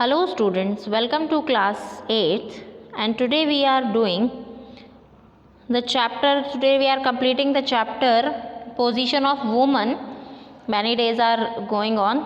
Hello students, welcome to class 8th and today we are completing the chapter position of woman. Many days are going on.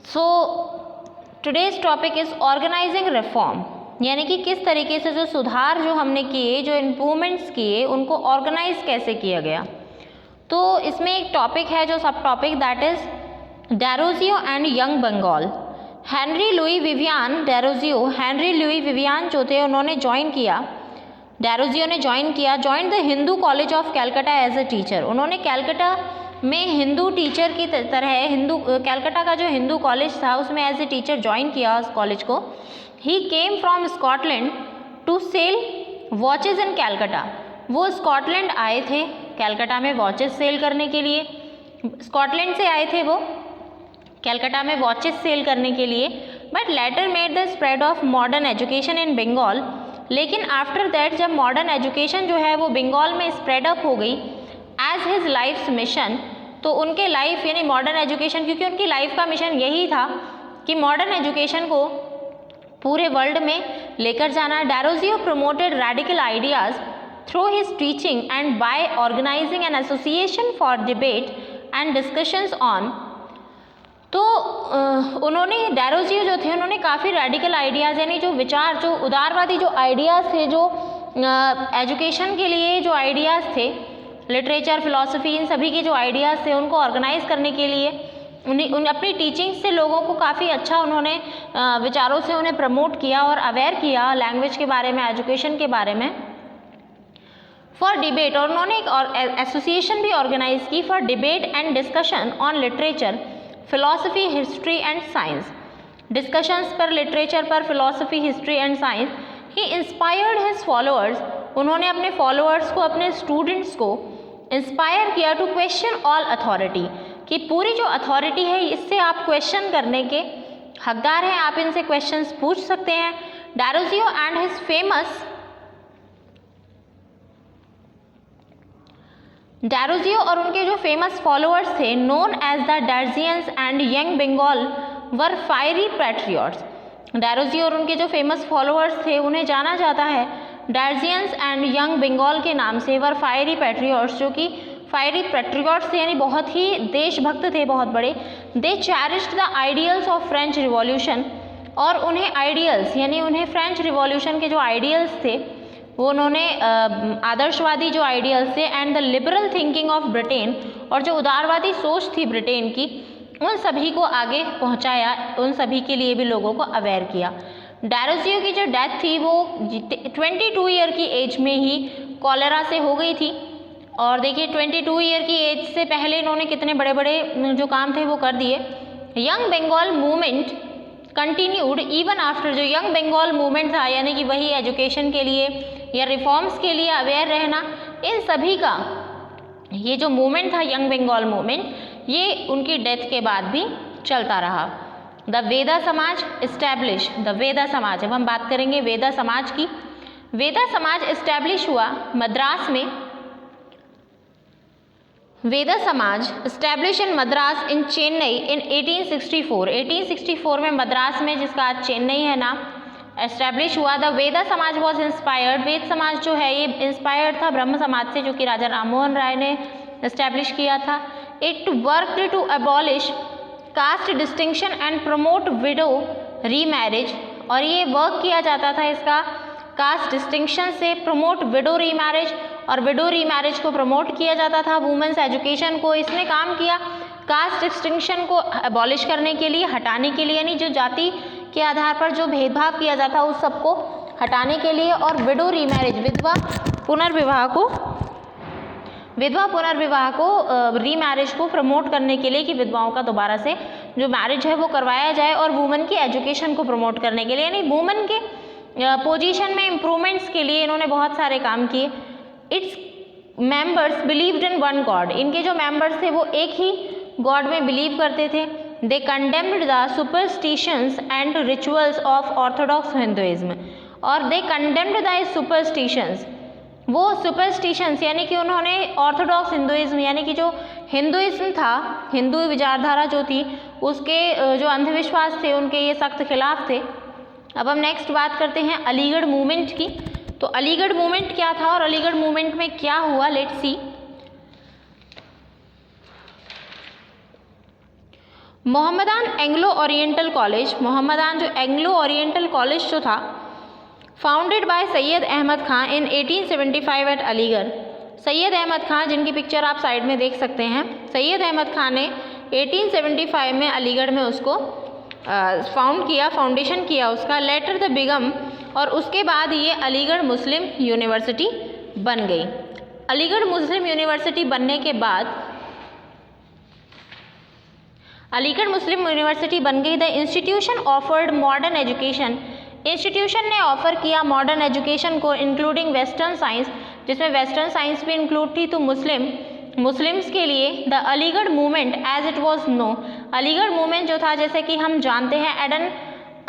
So today's topic is organizing reform, यानी कि किस तरीके से जो सुधार जो हमने किए, जो इम्प्रूवमेंट्स किए, उनको ऑर्गेनाइज कैसे किया गया। तो इसमें एक टॉपिक है जो subtopic that is Derozio and young Bengal. Henry Louis Vivian जो थे उन्होंने ज्वाइन किया, डेरोजियो ने join the Hindu college of Calcutta as a teacher. उन्होंने कैलकाटा में हिंदू टीचर की तरह कैलकाटा का जो हिंदू कॉलेज था उसमें एज ए टीचर ज्वाइन किया उस कॉलेज को। He came from Scotland to sell watches in Calcutta. वो स्कॉटलैंड आए थे कैलकाटा में वॉचेस सेल करने के लिए। स्कॉटलैंड से आए थे वो कैलकाटा में वॉचेस सेल करने के लिए। But later made the spread of modern education in Bengal. लेकिन आफ्टर दैट जब मॉडर्न एजुकेशन जो है वो बंगाल में स्प्रेड अप हो गई एज हिज लाइफ्स मिशन, तो उनके लाइफ यानी मॉडर्न एजुकेशन, क्योंकि उनकी लाइफ का मिशन यही था कि मॉडर्न एजुकेशन को पूरे वर्ल्ड में लेकर जाना। Derozio promoted radical ideas through his teaching and by organising an association for debate and discussions on. तो उन्होंने डेरोजियो जो थे उन्होंने काफ़ी रेडिकल आइडियाज़ यानी जो विचार, जो उदारवादी जो आइडियाज़ थे, जो एजुकेशन के लिए जो आइडियाज़ थे, लिटरेचर, फिलॉसफी, इन सभी के जो आइडियाज़ थे उनको ऑर्गेनाइज करने के लिए उन अपनी टीचिंग से लोगों को काफ़ी अच्छा उन्होंने विचारों से उन्हें प्रमोट किया और अवेयर किया लैंग्वेज के बारे में, एजुकेशन के बारे में। फॉर डिबेट, और उन्होंने एक एसोसिएशन भी ऑर्गेनाइज की for debate and discussion on literature, philosophy, history and science. Discussions पर, लिटरेचर पर, philosophy, history and science. He inspired his followers. उन्होंने अपने फॉलोअर्स को, अपने स्टूडेंट्स को इंस्पायर किया टू क्वेश्चन ऑल अथॉरिटी, कि पूरी जो अथॉरिटी है इससे आप क्वेश्चन करने के हकदार हैं, आप इनसे क्वेश्चंस पूछ सकते हैं। Derozio and his famous Derozio और उनके जो फेमस फॉलोअर्स थे known as the Derozians and young Bengal were fiery patriots. Derozio और उनके जो फेमस फॉलोअर्स थे उन्हें जाना जाता है डर्जियंस एंड यंग बंगाल के नाम से। वर फायरी पैट्रियट्स, जो कि फायरी पैट्रियट्स थे यानी बहुत ही देशभक्त थे, बहुत बड़े। They cherished the ideals of French revolution, और उन्हें आइडियल्स यानी उन्हें फ्रेंच रिवॉल्यूशन के जो आइडियल्स थे वो उन्होंने आदर्शवादी जो आइडियल्स थे and the liberal thinking of Britain, और जो उदारवादी सोच थी ब्रिटेन की, उन सभी को आगे पहुंचाया, उन सभी के लिए भी लोगों को अवेयर किया। डेरोजियो की जो डेथ थी वो 22 ईयर की एज में ही कॉलेरा से हो गई थी। और देखिए 22 ईयर की एज से पहले इन्होंने कितने बड़े बड़े जो काम थे वो कर दिए। Young Bengal movement continued even after. जो यंग बंगाल मूवमेंट था यानी कि वही एजुकेशन के लिए या रिफॉर्म्स के लिए अवेयर रहना, इन सभी का ये जो मूवमेंट था यंग बंगाल मूवमेंट, ये उनकी डेथ के बाद भी चलता रहा। द वेदा समाज इस्टेब्लिश। द वेदा समाज, अब हम बात करेंगे वेदा समाज की। वेदा समाज इस्टेब्लिश हुआ मद्रास में। वेदा समाज इस्टेब्लिश इन मद्रास इन चेन्नई इन 1864। 1864 में मद्रास में, जिसका आज चेन्नई है नाम, एस्टैब्लिश हुआ। द वेदा समाज वॉज इंस्पायर्ड। वेद समाज जो है ये इंस्पायर्ड था ब्रह्म समाज से, जो कि राजा राममोहन राय ने एस्टैब्लिश किया था। It worked to abolish caste distinction and promote widow remarriage, और ये वर्क किया जाता था इसका कास्ट डिस्टिंक्शन से प्रमोट विडो रीमैरिज, और विडो रीमैरिज को प्रमोट किया जाता था। वुमेन्स एजुकेशन को इसने काम किया कास्ट डिस्टिंक्शन को अबॉलिश करने के लिए, हटाने के लिए, यानी जो जाति के आधार पर जो भेदभाव किया जाता उस सबको हटाने के लिए। और विडो रीमैरिज, विधवा पुनर्विवाह को रीमैरिज को प्रमोट करने के लिए, कि विधवाओं का दोबारा से जो मैरिज है वो करवाया जाए, और वुमेन की एजुकेशन को प्रमोट करने के लिए, यानी वुमेन के पोजीशन में इम्प्रूवमेंट्स के लिए इन्होंने बहुत सारे काम किए। Its members believed in one God. इनके जो मेंबर्स थे वो एक ही गॉड में बिलीव करते थे। They condemned the superstitions and rituals of orthodox Hinduism, और दे कंडेम्ड द सुपरस्टिशंस। वो सुपरस्टिशंस यानी कि उन्होंने ऑर्थोडॉक्स हिंदुइज्म यानी कि जो हिंदुइज्म था, हिंदू विचारधारा जो थी उसके जो अंधविश्वास थे उनके ये सख्त खिलाफ थे। अब हम नेक्स्ट बात करते हैं अलीगढ़ मूवमेंट की। तो अलीगढ़ मूवमेंट क्या था और अलीगढ़ मूवमेंट में क्या हुआ, let's see. Mohammedan Anglo Oriental college, Mohammedan जो एंग्लो ओरिएंटल कॉलेज जो था, founded by Syed Ahmad Khan in 1875 at Aligarh. Syed Ahmad Khan जिनकी पिक्चर आप साइड में देख सकते हैं, सैयद अहमद खान ने 1875 में अलीगढ़ में उसको फाउंड किया, फाउंडेशन किया उसका। लेटर द बिगम, और उसके बाद ये अलीगढ़ मुस्लिम यूनिवर्सिटी बन गई। अलीगढ़ मुस्लिम यूनिवर्सिटी बनने के बाद अलीगढ़ मुस्लिम यूनिवर्सिटी बन गई। The institution offered modern education, institution ने ऑफर किया मॉडर्न एजुकेशन को, इंक्लूडिंग वेस्टर्न साइंस, जिसमें वेस्टर्न साइंस भी इंक्लूड थी, तो मुस्लिम्स के लिए। The Aligarh movement as it was known, Aligarh movement जो था जैसे कि हम जानते हैं, had an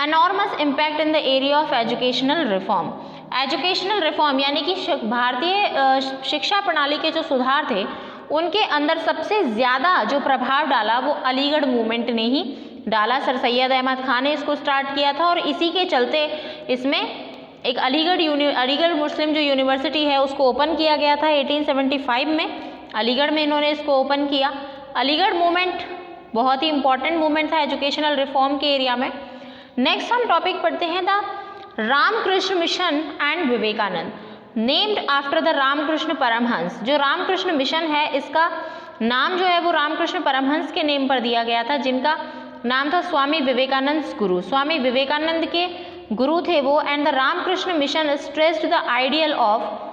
enormous impact in the area of educational reform. Educational reform यानी कि भारतीय शिक्षा प्रणाली के जो सुधार थे उनके अंदर सबसे ज़्यादा जो प्रभाव डाला वो अलीगढ़ मूवमेंट ने ही डाला। सर सैयद अहमद खान ने इसको स्टार्ट किया था और इसी के चलते इसमें एक अलीगढ़ मुस्लिम जो यूनिवर्सिटी है उसको ओपन किया गया था 1875 में। अलीगढ़ में इन्होंने इसको ओपन किया। अलीगढ़ मूवमेंट बहुत ही इंपॉर्टेंट मूवमेंट था एजुकेशनल रिफॉर्म के एरिया में। नेक्स्ट हम टॉपिक पढ़ते हैं the Ramakrishna mission and Vivekananda, named after the Ramakrishna Paramahamsa. जो रामकृष्ण मिशन है इसका नाम जो है वो रामकृष्ण परमहंस के नेम पर दिया गया था, जिनका नाम था स्वामी विवेकानंद गुरु। स्वामी विवेकानंद के गुरु थे वो। And the Ramakrishna mission stressed the ideal of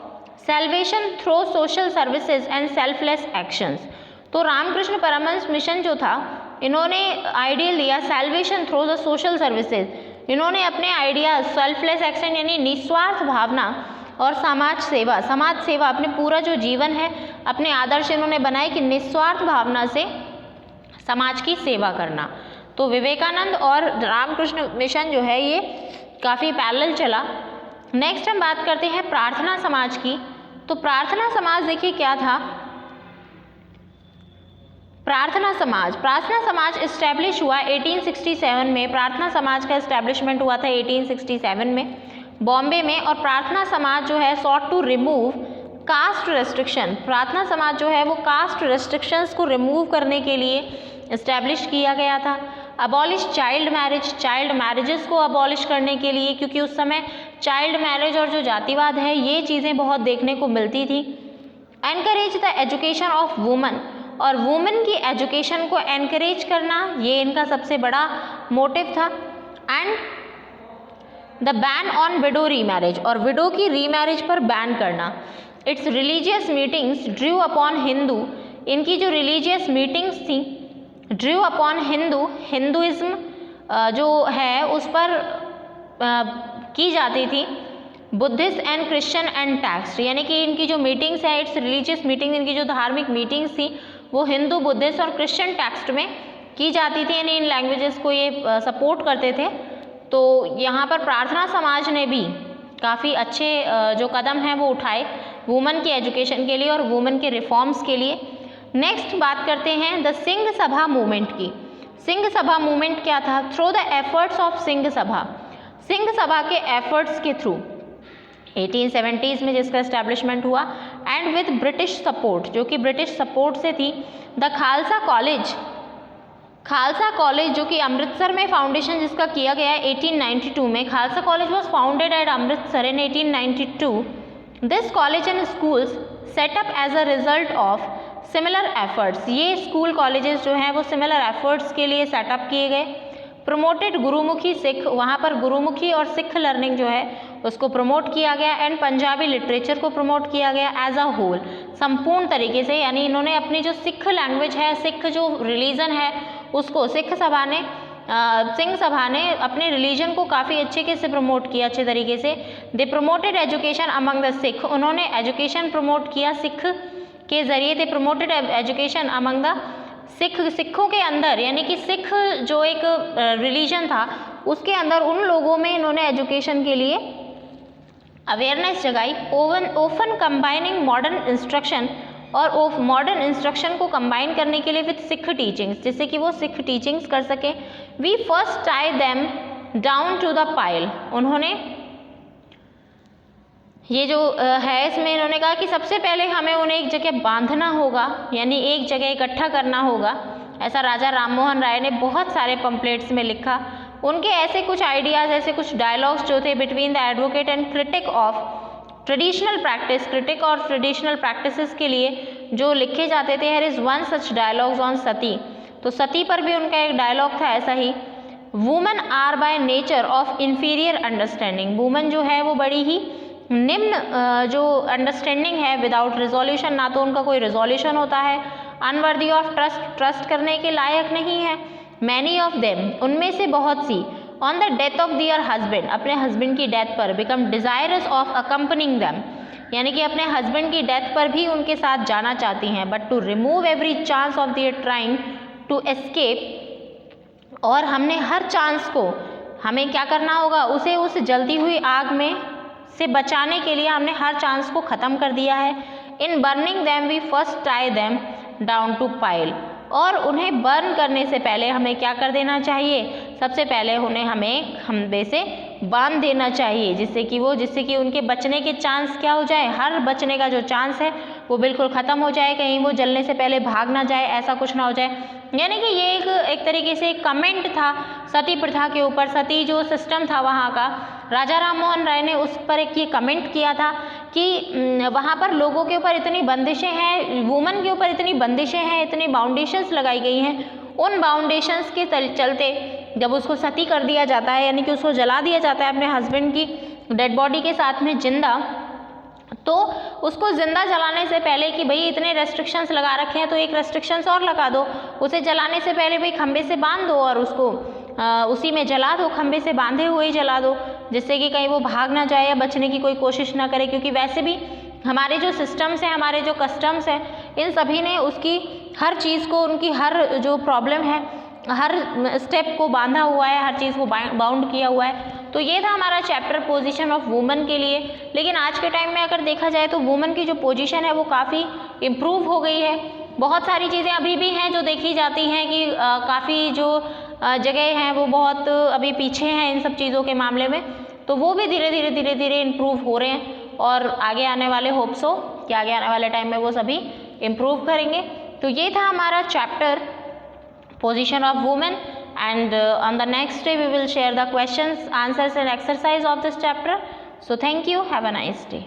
salvation through social services and selfless actions. तो रामकृष्ण परमहंस मिशन जो था इन्होंने आइडियल दिया salvation through the social services. इन्होंने अपने आइडिया सेल्फलेस एक्शन यानी निस्वार्थ भावना और समाज सेवा अपने पूरा जो जीवन है अपने आदर्श इन्होंने बनाए कि निस्वार्थ भावना से समाज की सेवा करना। तो विवेकानंद और रामकृष्ण मिशन जो है ये काफ़ी पैरेलल चला। नेक्स्ट हम बात करते हैं प्रार्थना समाज की। तो प्रार्थना समाज देखिए क्या था। प्रार्थना समाज इस्टेब्लिश हुआ 1867 में। प्रार्थना समाज का इस्टेब्लिशमेंट हुआ था 1867 में बॉम्बे में। और प्रार्थना समाज जो है sought to remove caste restriction, Prarthana Samaj जो है वो कास्ट रेस्ट्रिक्शंस को रिमूव करने के लिए इस्टेब्लिश किया गया था। अबॉलिश चाइल्ड मैरिजेस को अबॉलिश करने के लिए, क्योंकि उस समय चाइल्ड मैरिज और जो जातिवाद है ये चीज़ें बहुत देखने को मिलती थी। Encourage the education of women, और वुमेन की एजुकेशन को एनकरेज करना ये इनका सबसे बड़ा मोटिव था। And the ban on window remarriage, और विडो की रीमैरिज पर बैन करना। It's religious meetings Drew upon Hindu, इनकी जो रिलीजियस मीटिंग्स थी ड्रू अपॉन हिंदुइज्म जो है उस पर की जाती थी। Buddhist and Christian and tax, यानी कि इनकी जो मीटिंग्स है इट्स रिलीजियस मीटिंग, इनकी जो धार्मिक मीटिंग्स थी वो हिंदू, बुद्धिस्ट और क्रिश्चियन टेक्स्ट में की जाती थी, यानी इन लैंग्वेजेस को ये सपोर्ट करते थे। तो यहाँ पर प्रार्थना समाज ने भी काफ़ी अच्छे जो कदम हैं वो उठाए वुमेन की एजुकेशन के लिए और वुमेन के रिफॉर्म्स के लिए। नेक्स्ट बात करते हैं द सिंह सभा मूवमेंट की। सिंह सभा मूवमेंट क्या था? Through the efforts of Singh Sabha के एफर्ट्स के थ्रू 1870s में जिसका एस्टैब्लिशमेंट हुआ एंड विद ब्रिटिश सपोर्ट, जो कि ब्रिटिश सपोर्ट से थी। द खालसा कॉलेज जो कि अमृतसर में फाउंडेशन जिसका किया गया है 1892 में। Khalsa college was founded at Amritsar in 1892। This college and schools set up as a result of similar efforts, ये स्कूल कॉलेजेस जो हैं वो सिमिलर एफर्ट्स के लिए सेटअप किए गए। प्रमोटेड गुरुमुखी सिख, वहाँ पर गुरुमुखी और सिख लर्निंग जो है उसको प्रमोट किया गया। एंड पंजाबी लिटरेचर को प्रमोट किया गया एज अ होल, संपूर्ण तरीके से। यानी इन्होंने अपनी जो सिख लैंग्वेज है, सिख जो रिलीजन है उसको सिंह सभा ने अपने रिलीजन को काफ़ी अच्छे से प्रमोट किया, अच्छे तरीके से। They promoted education among the Sikh, उन्होंने एजुकेशन प्रमोट किया सिख के ज़रिए। They promoted education among the सिखों के अंदर, यानी कि सिख जो एक रिलीजन था उसके अंदर उन लोगों में इन्होंने एजुकेशन के लिए अवेयरनेस जगाई। ओफन कंबाइनिंग मॉडर्न इंस्ट्रक्शन और ऑफ मॉडर्न इंस्ट्रक्शन को कंबाइन करने के लिए विथ सिख टीचिंग्स, जिससे कि वो सिख टीचिंग्स कर सके। We first tie them down to the pile, उन्होंने ये जो है इसमें इन्होंने कहा कि सबसे पहले हमें उन्हें एक जगह बांधना होगा, यानी एक जगह इकट्ठा करना होगा। ऐसा राजा राममोहन राय ने बहुत सारे पम्पलेट्स में लिखा। उनके ऐसे कुछ आइडियाज़, ऐसे कुछ डायलॉग्स जो थे between the advocate and critic of traditional practice, critic और ट्रेडिशनल प्रैक्टिसेस के लिए जो लिखे जाते थे। Here is one such dialogues on sati, तो सती पर भी उनका एक डायलॉग था ऐसा ही। Women are by nature of inferior understanding, women जो है वो बड़ी ही निम्न जो अंडरस्टैंडिंग है विदाउट रिजोल्यूशन, ना तो उनका कोई रिजोल्यूशन होता है। अनवर्दी ऑफ ट्रस्ट, ट्रस्ट करने के लायक नहीं है। मैनी ऑफ देम, उनमें से बहुत सी, on the death of their husband, अपने हस्बैंड की डेथ पर, become desirous of accompanying them, यानी कि अपने हस्बैंड की डेथ पर भी उनके साथ जाना चाहती हैं। But to remove every chance of their trying to escape, और हमने हर चांस को, हमें क्या करना होगा, उसे उस जलती हुई आग में से बचाने के लिए हमने हर चांस को ख़त्म कर दिया है। In burning them we first tie them down to pile, और उन्हें बर्न करने से पहले हमें क्या कर देना चाहिए, सबसे पहले उन्हें हमें खंभे से बांध देना चाहिए, जिससे कि उनके बचने के चांस क्या हो जाए, हर बचने का जो चांस है वो बिल्कुल ख़त्म हो जाए, कहीं वो जलने से पहले भाग ना जाए, ऐसा कुछ ना हो जाए। यानी कि ये एक तरीके से एक कमेंट था सती प्रथा के ऊपर। सती जो सिस्टम था वहाँ का, राजा राममोहन राय ने उस पर एक ये कमेंट किया था कि वहाँ पर लोगों के ऊपर इतनी बंदिशें हैं, वुमेन के ऊपर इतनी बंदिशें हैं, इतनी बाउंडेशंस लगाई गई हैं, उन बाउंडेशंस के चलते जब उसको सती कर दिया जाता है, यानी कि उसको जला दिया जाता है अपने हस्बैंड की डेड बॉडी के साथ में जिंदा, तो उसको ज़िंदा जलाने से पहले कि भाई इतने रेस्ट्रिक्शंस लगा रखे हैं तो एक रेस्ट्रिक्शंस और लगा दो, उसे जलाने से पहले भाई खंबे से बांध दो और उसको उसी में जला दो, खंबे से बांधे हुए ही जला दो, जिससे कि कहीं वो भाग ना जाए या बचने की कोई कोशिश ना करे। क्योंकि वैसे भी हमारे जो सिस्टम्स हैं, हमारे जो कस्टम्स हैं, इन सभी ने उसकी हर चीज़ को, उनकी हर जो प्रॉब्लम है, हर स्टेप को बांधा हुआ है, हर चीज़ को बाउंड किया हुआ है। तो ये था हमारा चैप्टर पोजीशन ऑफ वुमेन के लिए। लेकिन आज के टाइम में अगर देखा जाए तो वुमेन की जो पोजीशन है वो काफ़ी इम्प्रूव हो गई है। बहुत सारी चीज़ें अभी भी हैं जो देखी जाती हैं कि काफ़ी जो जगह हैं वो बहुत अभी पीछे हैं इन सब चीज़ों के मामले में, तो वो भी धीरे धीरे इम्प्रूव हो रहे हैं और आगे आने वाले होप्स हो कि आगे आने वाले टाइम में वो सभी इम्प्रूव करेंगे। तो ये था हमारा chapter position of women, and on the next day we will share the questions, answers and exercise of this chapter. So thank you, have a nice day.